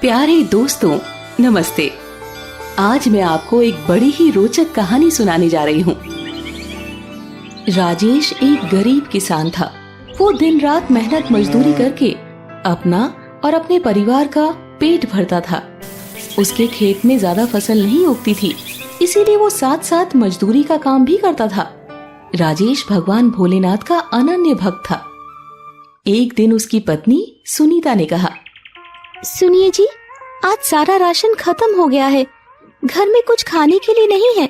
प्यारे दोस्तों, नमस्ते। आज मैं आपको एक बड़ी ही रोचक कहानी सुनाने जा रही हूँ। राजेश एक गरीब किसान था। वो दिन रात मेहनत मजदूरी करके अपना और अपने परिवार का पेट भरता था। उसके खेत में ज्यादा फसल नहीं उगती थी, इसीलिए वो साथ साथ मजदूरी का काम भी करता था। राजेश भगवान भोलेनाथ का अनन्य भक्त था। एक दिन उसकी पत्नी सुनीता ने कहा, सुनिए जी, आज सारा राशन खत्म हो गया है। घर में कुछ खाने के लिए नहीं है।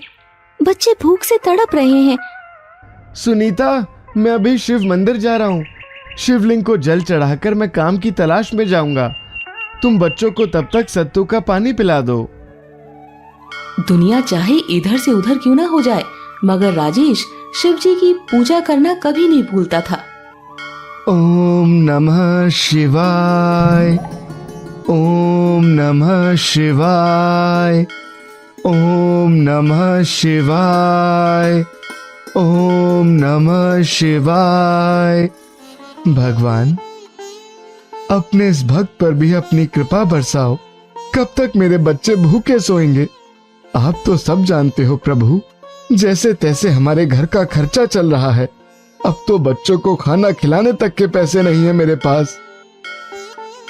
बच्चे भूख से तड़प रहे हैं। सुनीता, मैं अभी शिव मंदिर जा रहा हूँ। शिवलिंग को जल चढ़ाकर मैं काम की तलाश में जाऊंगा। तुम बच्चों को तब तक सत्तू का पानी पिला दो। दुनिया चाहे इधर से उधर क्यों ना हो जाए, मगर राजेश शिव जी की पूजा करना कभी नहीं भूलता था। ओम नमः शिवाय, ओम नमः शिवाय, ओम नमः शिवाय, ओम नमः शिवाय। भगवान, अपने इस भक्त पर भी अपनी कृपा बरसाओ। कब तक मेरे बच्चे भूखे सोएंगे? आप तो सब जानते हो प्रभु, जैसे तैसे हमारे घर का खर्चा चल रहा है। अब तो बच्चों को खाना खिलाने तक के पैसे नहीं है मेरे पास।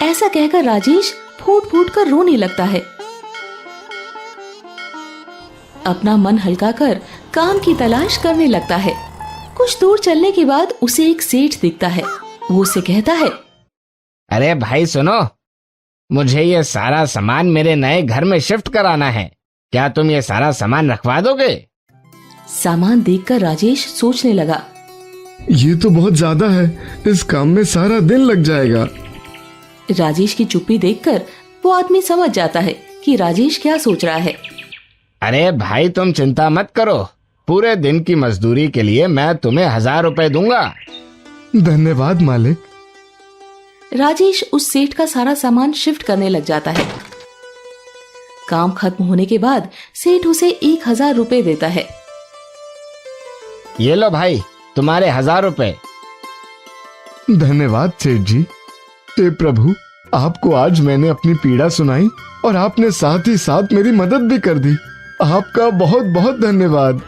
ऐसा कहकर राजेश फूट फूट कर रोने लगता है। अपना मन हल्का कर काम की तलाश करने लगता है। कुछ दूर चलने के बाद उसे एक सेठ दिखता है। वो उसे कहता है, अरे भाई सुनो, मुझे ये सारा सामान मेरे नए घर में शिफ्ट कराना है। क्या तुम ये सारा सामान रखवा दोगे? सामान देखकर राजेश सोचने लगा, ये तो बहुत ज्यादा है। इस काम में सारा दिन लग जाएगा। राजेश की चुप्पी देखकर वो आदमी समझ जाता है कि राजेश क्या सोच रहा है। अरे भाई, तुम चिंता मत करो। पूरे दिन की मजदूरी के लिए मैं तुम्हें 1000 रुपए दूंगा। धन्यवाद मालिक। राजेश उस सेठ का सारा सामान शिफ्ट करने लग जाता है। काम खत्म होने के बाद सेठ उसे 1000 रुपए देता है। ये लो भाई, तुम्हारे 1000 रुपए। धन्यवाद सेठ जी। हे प्रभु, आपको आज मैंने अपनी पीड़ा सुनाई और आपने साथ ही साथ मेरी मदद भी कर दी। आपका बहुत बहुत धन्यवाद।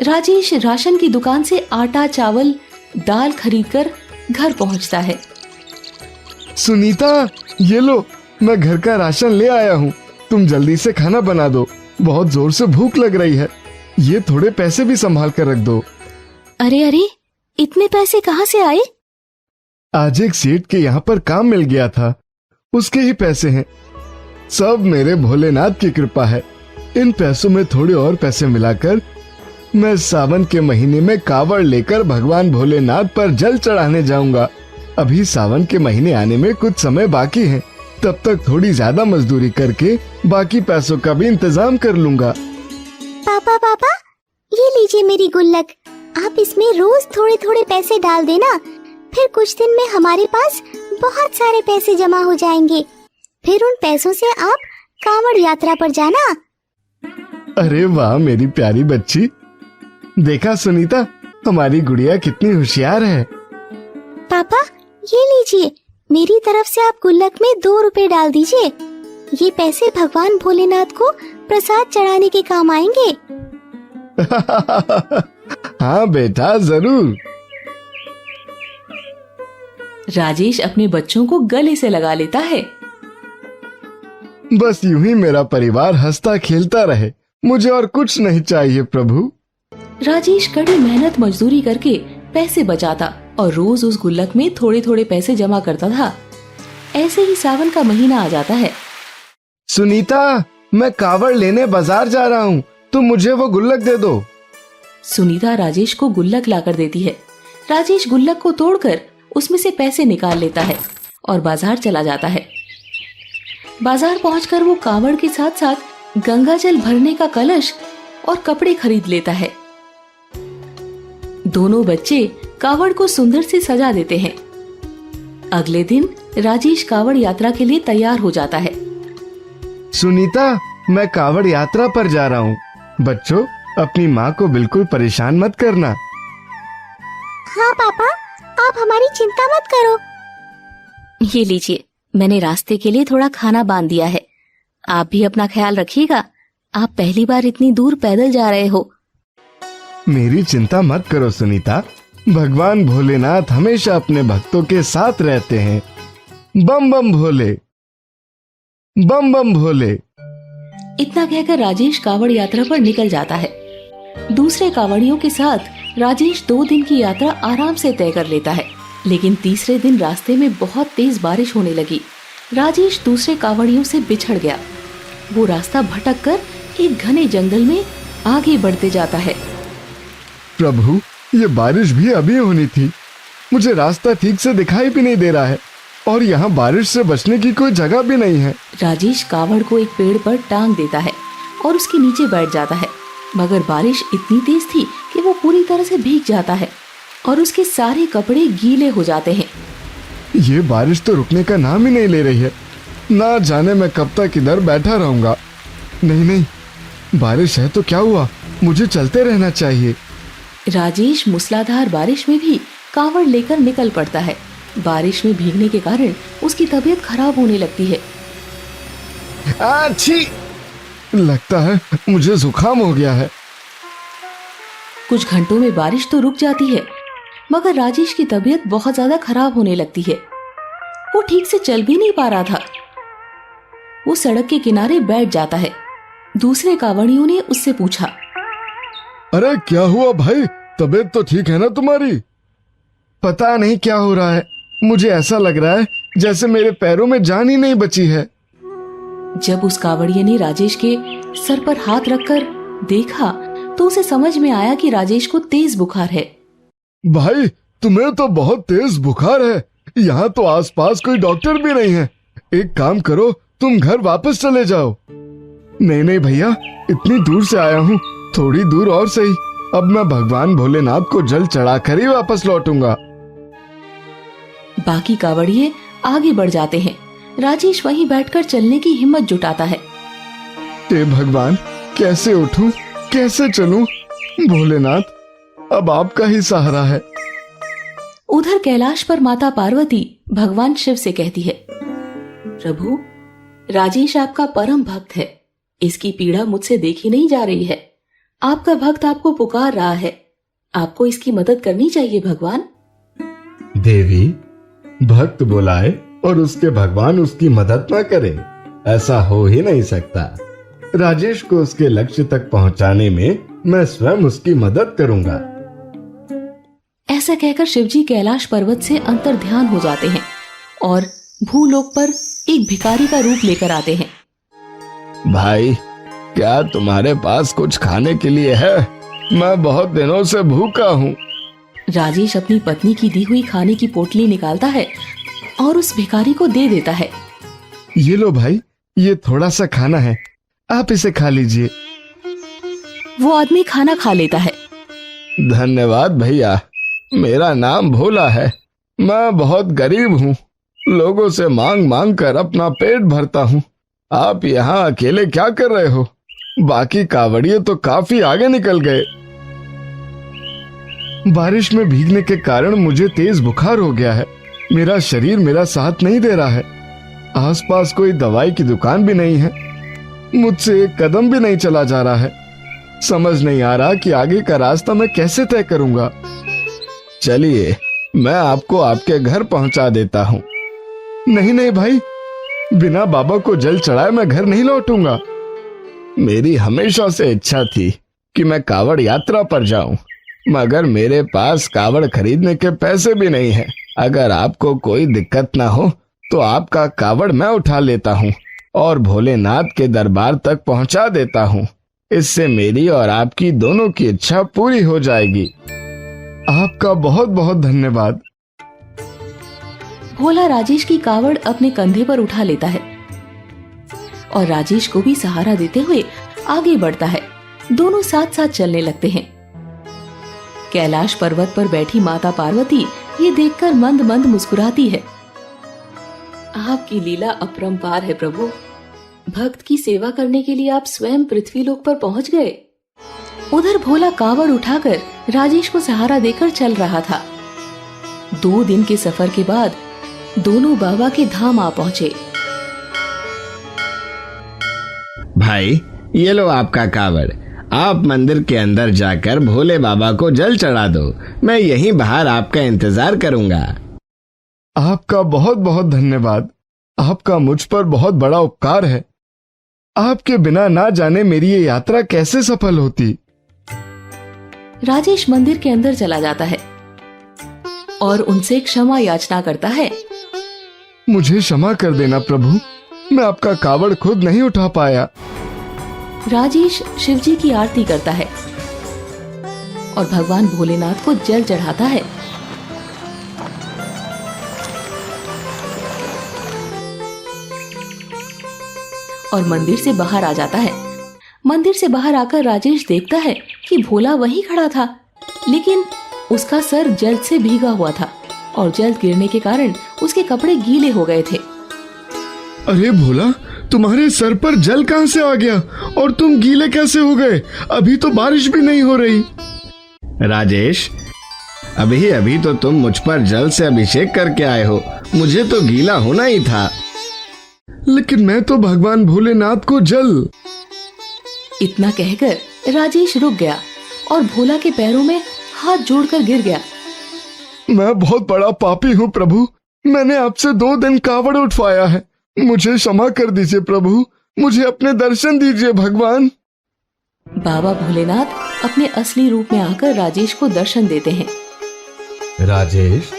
राजेश राशन की दुकान से आटा, चावल, दाल खरीदकर घर पहुंचता है। सुनीता, ये लो, मैं घर का राशन ले आया हूँ। तुम जल्दी से खाना बना दो, बहुत जोर से भूख लग रही है। ये थोड़े पैसे भी संभाल कर रख दो। अरे अरे, इतने पैसे कहाँ से आए? आज एक सेठ के यहाँ पर काम मिल गया था, उसके ही पैसे हैं। सब मेरे भोलेनाथ की कृपा है। इन पैसों में थोड़े और पैसे मिलाकर मैं सावन के महीने में कावड़ लेकर भगवान भोलेनाथ पर जल चढ़ाने जाऊंगा। अभी सावन के महीने आने में कुछ समय बाकी है, तब तक थोड़ी ज्यादा मजदूरी करके बाकी पैसों का भी इंतजाम कर लूंगा। पापा, ये लीजिए मेरी गुल्लक। आप इसमें रोज थोड़े थोड़े पैसे डाल देना, फिर कुछ दिन में हमारे पास बहुत सारे पैसे जमा हो जाएंगे। फिर उन पैसों से आप कांवड़ यात्रा पर जाना। अरे वाह मेरी प्यारी बच्ची। देखा सुनीता, हमारी गुड़िया कितनी होशियार है। पापा, ये लीजिए, मेरी तरफ से आप गुल्लक में 2 रुपए डाल दीजिए। ये पैसे भगवान भोलेनाथ को प्रसाद चढ़ाने के काम आएंगे। हाँ बेटा, जरूर। राजेश अपने बच्चों को गले से लगा लेता है। बस यूं ही मेरा परिवार हंसता खेलता रहे, मुझे और कुछ नहीं चाहिए प्रभु। राजेश कड़ी मेहनत मजदूरी करके पैसे बचाता और रोज उस गुल्लक में थोड़े थोड़े पैसे जमा करता था। ऐसे ही सावन का महीना आ जाता है। सुनीता, मैं कावड़ लेने बाजार जा रहा हूँ, तुम मुझे वो गुल्लक दे दो। सुनीता राजेश को गुल्लक लाकर देती है। राजेश गुल्लक को तोड़कर उसमें से पैसे निकाल लेता है और बाजार चला जाता है। बाजार पहुंचकर वो कावड़ के साथ साथ गंगा जल भरने का कलश और कपड़े खरीद लेता है। दोनों बच्चे कावड़ को सुंदर से सजा देते हैं। अगले दिन राजेश कावड़ यात्रा के लिए तैयार हो जाता है। सुनीता, मैं कावड़ यात्रा पर जा रहा हूँ। बच्चों, अपनी माँ को बिल्कुल परेशान मत करना। हाँ पापा, आप हमारी चिंता मत करो। ये लीजिए, मैंने रास्ते के लिए थोड़ा खाना बांध दिया है। आप भी अपना ख्याल रखिएगा। आप पहली बार इतनी दूर पैदल जा रहे हो। मेरी चिंता मत करो सुनीता, भगवान भोलेनाथ हमेशा अपने भक्तों के साथ रहते हैं। बम बम भोले, बम बम भोले। इतना कहकर राजेश कावड़ यात्रा पर निकल जाता है। दूसरे कावड़ियों के साथ राजेश 2 दिन की यात्रा आराम से तय कर लेता है, लेकिन तीसरे दिन रास्ते में बहुत तेज बारिश होने लगी। राजेश दूसरे कावड़ियों से बिछड़ गया। वो रास्ता भटक कर एक घने जंगल में आगे बढ़ते जाता है। प्रभु, ये बारिश भी अभी होनी थी। मुझे रास्ता ठीक से दिखाई भी नहीं दे रहा है और यहाँ बारिश से बचने की कोई जगह भी नहीं है। राजेश कावड़ को एक पेड़ पर टांग देता है और उसके नीचे बैठ जाता है, मगर बारिश इतनी तेज थी कि वो पूरी तरह से भीग जाता है और उसके सारे कपड़े गीले हो जाते हैं। ये बारिश तो रुकने का नाम ही नहीं ले रही है। ना जाने मैं कब तक इधर बैठा रहूंगा। नहीं नहीं, बारिश है तो क्या हुआ, मुझे चलते रहना चाहिए। राजेश मूसलाधार बारिश में भी कावड़ लेकर निकल पड़ता है। बारिश में भीगने के कारण उसकी तबीयत खराब होने लगती है। अच्छी, लगता है मुझे जुकाम हो गया है। कुछ घंटों में बारिश तो रुक जाती है, मगर राजेश की तबीयत बहुत ज्यादा खराब होने लगती है। वो ठीक से चल भी नहीं पा रहा था। वो सड़क के किनारे बैठ जाता है। दूसरे कावड़ियों ने उससे पूछा, अरे क्या हुआ भाई, तबीयत तो ठीक है ना तुम्हारी? पता नहीं क्या हो रहा है, मुझे ऐसा लग रहा है जैसे मेरे पैरों में जान ही नहीं बची है। जब उस कावड़िये ने राजेश के सर पर हाथ रखकर देखा तो उसे समझ में आया कि राजेश को तेज बुखार है। भाई, तुम्हें तो बहुत तेज बुखार है। यहाँ तो आसपास कोई डॉक्टर भी नहीं है। एक काम करो, तुम घर वापस चले जाओ। नहीं नहीं भैया, इतनी दूर से आया हूँ, थोड़ी दूर और सही। अब मैं भगवान भोलेनाथ को जल चढ़ाकर ही वापस लौटूंगा। बाकी कावड़िये आगे बढ़ जाते हैं। राजेश वहीं बैठकर चलने की हिम्मत जुटाता है। हे भगवान, कैसे उठूं, कैसे चलूं? भोलेनाथ, अब आपका ही सहारा है। उधर कैलाश पर माता पार्वती भगवान शिव से कहती है, प्रभु, राजेश आपका परम भक्त है। इसकी पीड़ा मुझसे देखी नहीं जा रही है। आपका भक्त आपको पुकार रहा है। आपको इसकी मदद करनी चाहिए भगवान। देवी, भक्त बुलाए और उसके भगवान उसकी मदद न करें, ऐसा हो ही नहीं सकता। राजेश को उसके लक्ष्य तक पहुंचाने में मैं स्वयं उसकी मदद करूंगा। ऐसा कहकर शिवजी कैलाश पर्वत से अंतर ध्यान हो जाते हैं और भूलोक पर एक भिखारी का रूप लेकर आते हैं। भाई, क्या तुम्हारे पास कुछ खाने के लिए है? मैं बहुत दिनों से भूखा हूँ। राजेश अपनी पत्नी की दी हुई खाने की पोटली निकालता है और उस भिखारी को दे देता है। ये लो भाई, ये थोड़ा सा खाना है, आप इसे खा लीजिए। वो आदमी खाना खा लेता है। धन्यवाद भैया, मेरा नाम भोला है। मैं बहुत गरीब हूँ, लोगों से मांग मांग कर अपना पेट भरता हूँ। आप यहाँ अकेले क्या कर रहे हो? बाकी कावड़िये तो काफी आगे निकल गए। बारिश में भीगने के कारण मुझे तेज बुखार हो गया है। मेरा शरीर मेरा साथ नहीं दे रहा है। आसपास कोई दवाई की दुकान भी नहीं है। मुझसे एक कदम भी नहीं चला जा रहा है। समझ नहीं आ रहा कि आगे का रास्ता मैं कैसे तय करूंगा। चलिए, मैं आपको आपके घर पहुंचा देता हूँ। नहीं नहीं भाई, बिना बाबा को जल चढ़ाए मैं घर नहीं लौटूंगा। मेरी हमेशा से इच्छा थी कि मैं कावड़ यात्रा पर जाऊं, मगर मेरे पास कावड़ खरीदने के पैसे भी नहीं है। अगर आपको कोई दिक्कत ना हो तो आपका कावड़ मैं उठा लेता हूँ और भोलेनाथ के दरबार तक पहुँचा देता हूँ। इससे मेरी और आपकी दोनों की इच्छा पूरी हो जाएगी। आपका बहुत बहुत धन्यवाद। भोला राजेश की कावड़ अपने कंधे पर उठा लेता है और राजेश को भी सहारा देते हुए आगे बढ़ता है। दोनों साथ साथ चलने लगते हैं। कैलाश पर्वत पर बैठी माता पार्वती ये देखकर मंद मंद मुस्कुराती है। आपकी लीला अपरंपार है प्रभु। भक्त की सेवा करने के लिए आप स्वयं पृथ्वीलोक पर पहुंच गए। उधर भोला कावड़ उठाकर राजेश को सहारा देकर चल रहा था। 2 दिन के सफर के बाद दोनों बाबा के धाम आ पहुंचे। भाई ये लो आपका कावड़, आप मंदिर के अंदर जाकर भोले बाबा को जल चढ़ा दो। मैं यहीं बाहर आपका इंतजार करूंगा। आपका बहुत बहुत धन्यवाद। आपका मुझ पर बहुत बड़ा उपकार है। आपके बिना ना जाने मेरी ये यात्रा कैसे सफल होती। राजेश मंदिर के अंदर चला जाता है और उनसे क्षमा याचना करता है। मुझे क्षमा कर देना प्रभु, मैं आपका कावड़ खुद नहीं उठा पाया। राजेश शिवजी की आरती करता है और भगवान भोलेनाथ को जल चढ़ाता है। और मंदिर से बाहर आ जाता है। मंदिर से बाहर आकर राजेश देखता है कि भोला वहीं खड़ा था, लेकिन उसका सर जल से भीगा हुआ था और जल गिरने के कारण उसके कपड़े गीले हो गए थे। अरे भोला, तुम्हारे सर पर जल कहां से आ गया और तुम गीले कैसे हो गए? अभी तो बारिश भी नहीं हो रही। राजेश, अभी अभी तो तुम मुझ पर जल से अभिषेक करके आए हो, मुझे तो गीला होना ही था। लेकिन मैं तो भगवान भोलेनाथ को जल। इतना कहकर राजेश रुक गया और भोला के पैरों में हाथ जोड़कर गिर गया। मैं बहुत बड़ा पापी हूँ प्रभु, मैंने आपसे 2 दिन कावड़ उठवाया है। मुझे क्षमा कर दीजिए प्रभु, मुझे अपने दर्शन दीजिए भगवान। बाबा भोलेनाथ अपने असली रूप में आकर राजेश को दर्शन देते हैं। राजेश,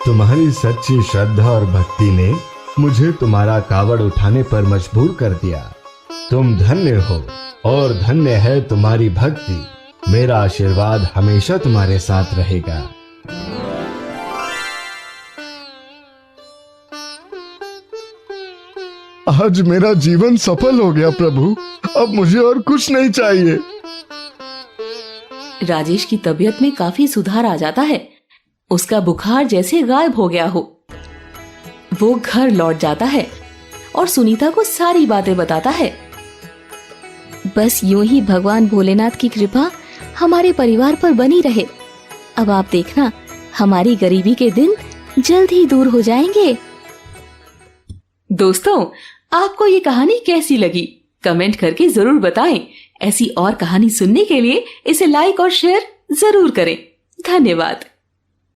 तुम्हारी सच्ची श्रद्धा और भक्ति ने मुझे तुम्हारा कावड़ उठाने पर मजबूर कर दिया। तुम धन्य हो और धन्य है तुम्हारी भक्ति। मेरा आशीर्वाद हमेशा तुम्हारे साथ रहेगा। आज मेरा जीवन सफल हो गया प्रभु, अब मुझे और कुछ नहीं चाहिए। राजेश की तबीयत में काफी सुधार आ जाता है। उसका बुखार जैसे गायब हो गया हो। वो घर लौट जाता है और सुनीता को सारी बातें बताता है। बस यूं ही भगवान भोलेनाथ की कृपा हमारे परिवार पर बनी रहे। अब आप देखना, हमारी गरीबी के दिन जल्द ही दूर हो जाएंगे। दोस्तों, आपको ये कहानी कैसी लगी? कमेंट करके जरूर बताएं। ऐसी और कहानी सुनने के लिए इसे लाइक और शेयर जरूर करें। धन्यवाद।